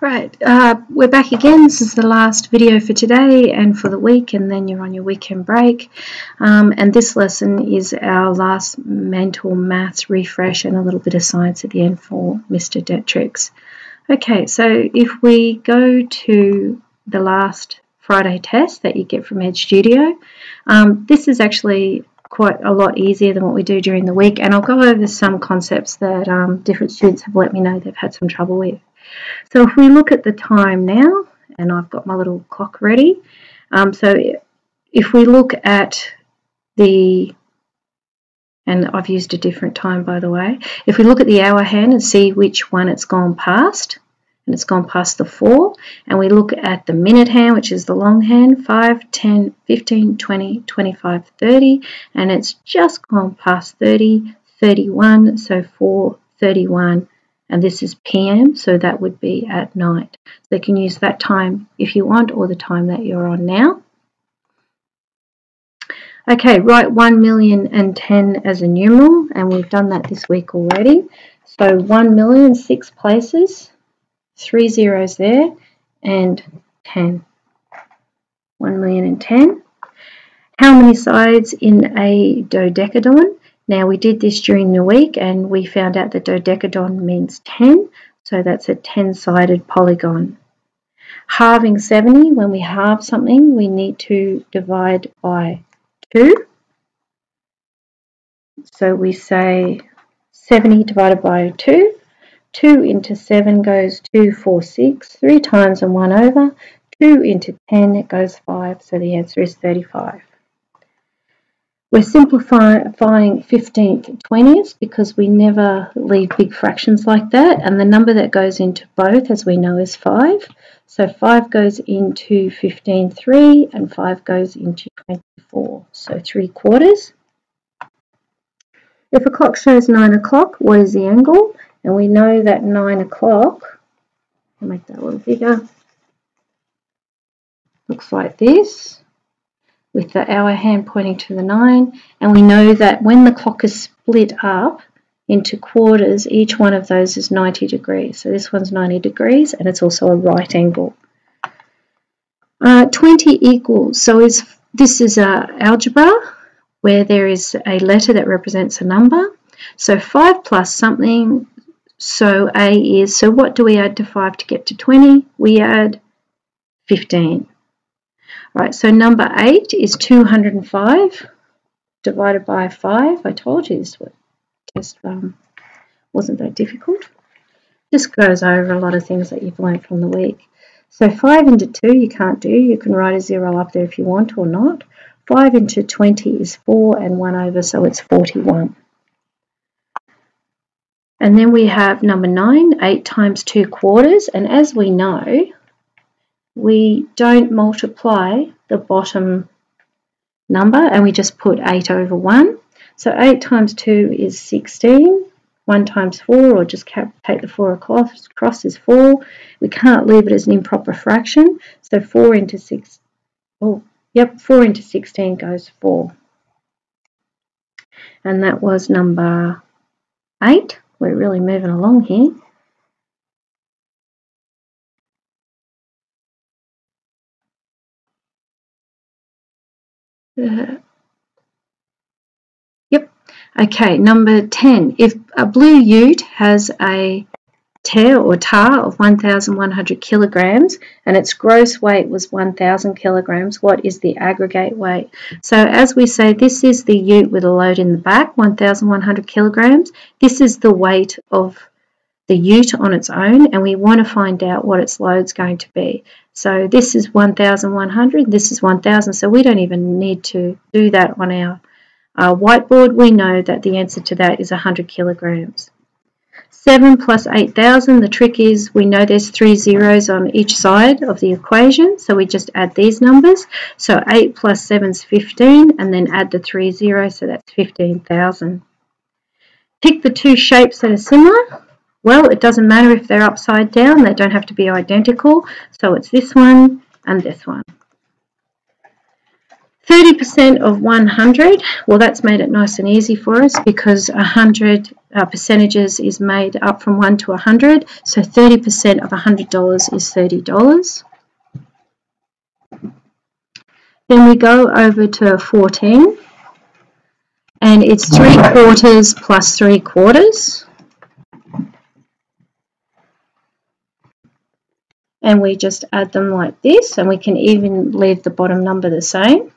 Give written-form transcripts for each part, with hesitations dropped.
Right, we're back again. This is the last video for today and for the week, and then you're on your weekend break. And this lesson is our last mental maths refresh and a little bit of science at the end for Mr. Detrix. Okay, so if we go to the last Friday test that you get from Ed Studio, this is actually quite a lot easier than what we do during the week, and I'll go over some concepts that different students have let me know they've had some trouble with. So if we look at the time now, and I've got my little clock ready, so if we look at and I've used a different time by the way, if we look at the hour hand and see which one it's gone past, and it's gone past the 4, and we look at the minute hand, which is the long hand, 5, 10, 15, 20, 25, 30, and it's just gone past 30, 31, so 4:31. And this is PM, so that would be at night. So you can use that time if you want, or the time that you're on now. Okay, write 1,010,000 as a numeral, and we've done that this week already. So 1,000,000, 6 places, 3 zeros there, and 10. 1,010,000. How many sides in a dodecadon? Now we did this during the week and we found out that dodecadon means 10, so that's a 10-sided polygon. Halving 70, when we halve something we need to divide by 2. So we say 70 divided by 2. 2 into 7 goes 2, 4, 6. 3 times and 1 over. 2 into 10, it goes 5, so the answer is 35. We're simplifying 15th and 20th because we never leave big fractions like that, and the number that goes into both, as we know, is 5. So 5 goes into 15/3 and 5 goes into 24, so 3/4. If a clock shows 9 o'clock, what is the angle? And we know that 9 o'clock, I'll make that a little bigger, looks like this, with the hour hand pointing to the 9, and we know that when the clock is split up into quarters, each one of those is 90 degrees. So this one's 90 degrees, and it's also a right angle. 20 equals, so this is algebra where there is a letter that represents a number. So 5 plus something, so A is, so what do we add to 5 to get to 20? We add 15. Right, so number 8 is 205 divided by 5. I told you this test wasn't that difficult. Just goes over a lot of things that you've learned from the week. So 5 into 2 you can't do. You can write a 0 up there if you want or not. 5 into 20 is 4 and 1 over, so it's 41. And then we have number 9, 8 times 2/4. And as we know, we don't multiply the bottom number and we just put 8 over 1. So 8 times 2 is 16. 1 times 4, or just take the 4 across, is 4. We can't leave it as an improper fraction. So 4 into 6, 4 into 16 goes 4. And that was number 8. We're really moving along here. Okay, number 10. If a blue ute has a tear or tar of 1,100 kilograms and its gross weight was 1,000 kilograms, what is the aggregate weight? So as we say, this is the ute with a load in the back, 1,100 kilograms. This is the weight of the ute on its own, and we want to find out what its load's going to be. So this is 1,100, this is 1,000, so we don't even need to do that on our whiteboard. We know that the answer to that is 100 kilograms. 7 plus 8,000, the trick is we know there's 3 zeros on each side of the equation, so we just add these numbers. So 8 plus 7 is 15, and then add the 3 zeros, so that's 15,000. Pick the 2 shapes that are similar. Well, it doesn't matter if they're upside down, they don't have to be identical, so it's this one and this one. 30% of 100, well, that's made it nice and easy for us because 100 percentages is made up from 1 to 100. So 30% of $100 is $30. Then we go over to 14, and it's 3/4 plus 3/4. And we just add them like this, and we can even leave the bottom number the same.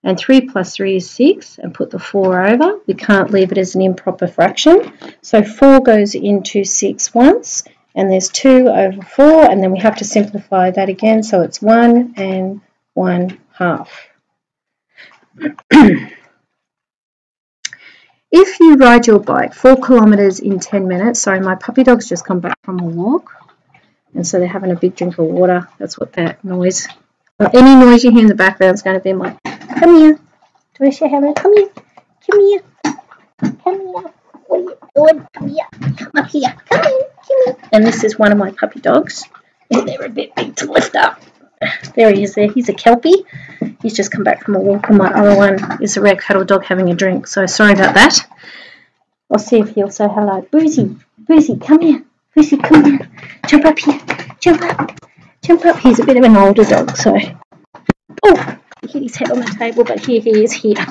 And 3 plus 3 is 6, and put the 4 over. We can't leave it as an improper fraction. So 4 goes into 6 once, and there's 2 over 4, and then we have to simplify that again, so it's 1 and 1/2. If you ride your bike 4 kilometres in 10 minutes, sorry, my puppy dog's just come back from a walk, and so they're having a big drink of water. That's what that noise, or any noise you hear in the background is going to be my, come here. Do I say hello? Come here. Come here. Come here. What are you doing? Come here. Come up here. Come here. Come here. And this is one of my puppy dogs. They're a bit big to lift up. There he is there. He's a Kelpie. He's just come back from a walk, and my other one is a red cattle dog having a drink. So sorry about that. I'll see if he'll say hello. Boozy. Boozy, come here. Boozy, come here. Jump up here. Jump up. Jump up. He's a bit of an older dog, so. Oh! He hit his head on the table, but here he is here.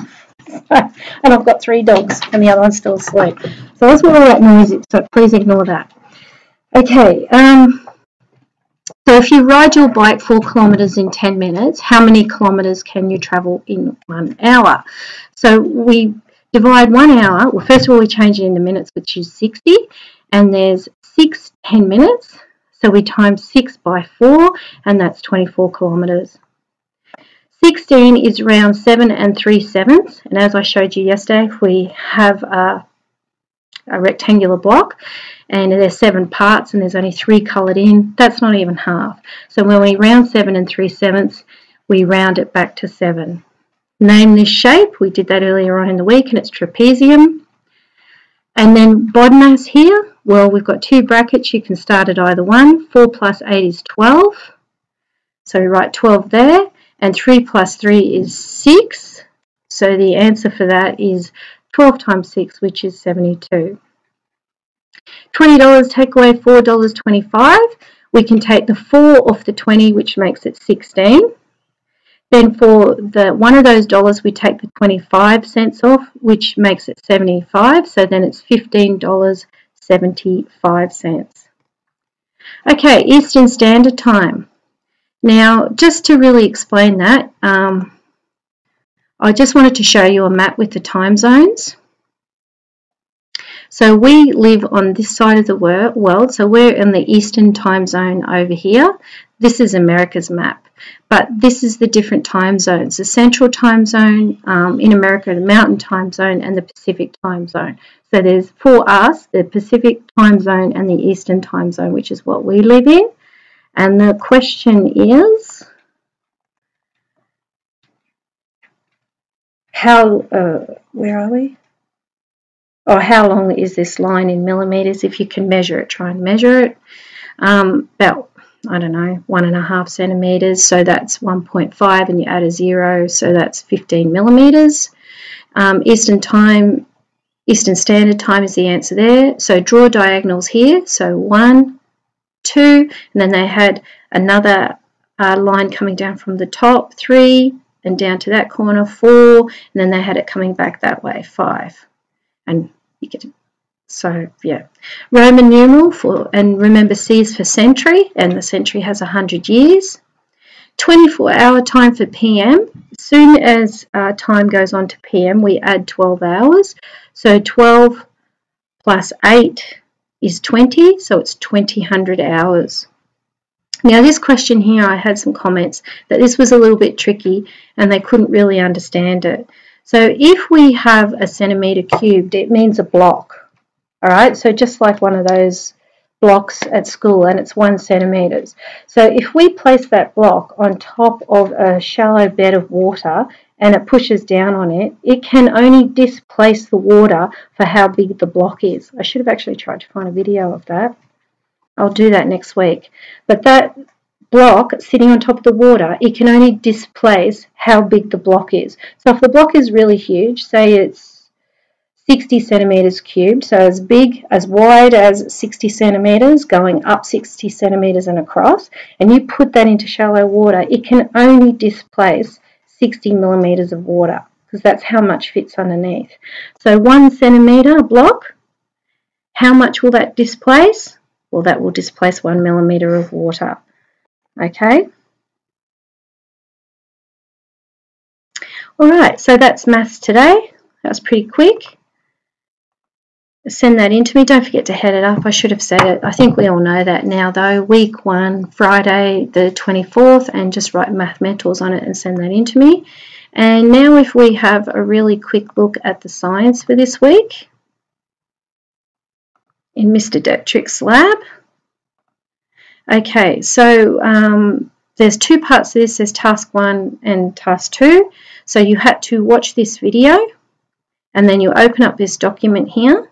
And I've got 3 dogs, and the other one's still asleep. So that's what all that noise is, so please ignore that. Okay, so if you ride your bike 4 kilometres in 10 minutes, how many kilometres can you travel in 1 hour? So we divide 1 hour, well, first of all, we change it into minutes, which is 60, and there's 6 10 minutes, so we times 6 by 4, and that's 24 kilometres. 16 is round 7 3/7, and as I showed you yesterday, if we have a rectangular block and there's 7 parts and there's only 3 coloured in, that's not even half. So when we round 7 3/7, we round it back to 7. Name this shape. We did that earlier on in the week, and it's trapezium. And then BODMAS here, well, we've got 2 brackets. You can start at either one. 4 plus 8 is 12. So we write 12 there. And 3 plus 3 is 6. So the answer for that is 12 times 6, which is 72. $20 take away $4.25. We can take the 4 off the 20, which makes it 16. Then for the one of those dollars, we take the 25 cents off, which makes it 75. So then it's $15.75. Okay, Eastern Standard Time. Now, just to really explain that, I just wanted to show you a map with the time zones. So we live on this side of the world, so we're in the Eastern time zone over here. This is America's map, but this is the different time zones. The Central time zone in America, the Mountain time zone, and the Pacific time zone. So there's, for us, the Pacific time zone and the Eastern time zone, which is what we live in. And the question is, where are we? Oh, how long is this line in millimetres? If you can measure it, try and measure it. About, I don't know, 1.5 centimetres. So that's 1.5, and you add a 0, so that's 15 millimetres. Eastern Standard Time is the answer there. So draw diagonals here. So 1, 2, and then they had another line coming down from the top, 3, and down to that corner, 4, and then they had it coming back that way, 5. And you get it. So yeah, Roman numeral for, and remember C is for century, and the century has 100 years. 24-hour time for PM. As soon as time goes on to PM, we add 12 hours. So 12 plus 8 is 20, so it's 2000 hours. Now this question here, I had some comments that this was a little bit tricky and they couldn't really understand it. So if we have a centimetre cubed, it means a block. All right, so just like one of those blocks at school, and it's 1 centimetre. So if we place that block on top of a shallow bed of water and it pushes down on it, it can only displace the water for how big the block is. I should have actually tried to find a video of that. I'll do that next week. But that block sitting on top of the water, it can only displace how big the block is. So if the block is really huge, say it's 60 centimeters cubed, so as big, as wide as 60 centimeters, going up 60 centimeters and across, and you put that into shallow water, it can only displace 60 millimeters of water, because that's how much fits underneath. So 1 centimeter block, how much will that displace? Well, that will displace 1 millimeter of water. Okay. All right, so that's maths today. That was pretty quick. Send that in to me. Don't forget to head it up. I should have said it. I think we all know that now, though. Week 1, Friday the 24th, and just write Math Mentors on it and send that in to me. And now if we have a really quick look at the science for this week in Mr. Detrick's lab. Okay, so there's 2 parts to this. There's task 1 and task 2. So you had to watch this video, and then you open up this document here.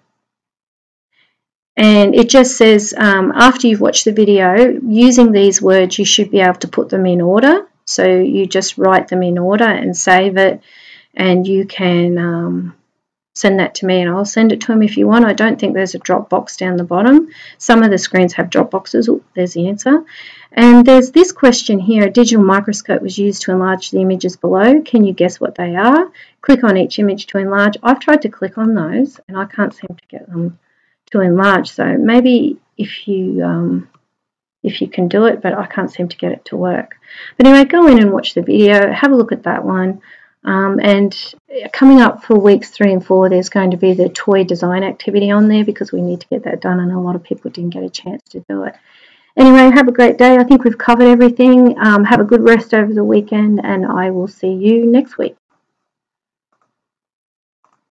And it just says, after you've watched the video, using these words, you should be able to put them in order. So you just write them in order and save it, and you can send that to me, and I'll send it to him if you want. I don't think there's a drop box down the bottom. Some of the screens have drop boxes. Oh, there's the answer. And there's this question here. A digital microscope was used to enlarge the images below. Can you guess what they are? Click on each image to enlarge. I've tried to click on those, and I can't seem to get them to enlarge. So maybe if you can do it, but I can't seem to get it to work. But anyway, go in and watch the video, have a look at that one. And coming up for weeks 3 and 4, there's going to be the toy design activity on there, because we need to get that done, and a lot of people didn't get a chance to do it. Anyway, have a great day. I think we've covered everything. Have a good rest over the weekend, and I will see you next week.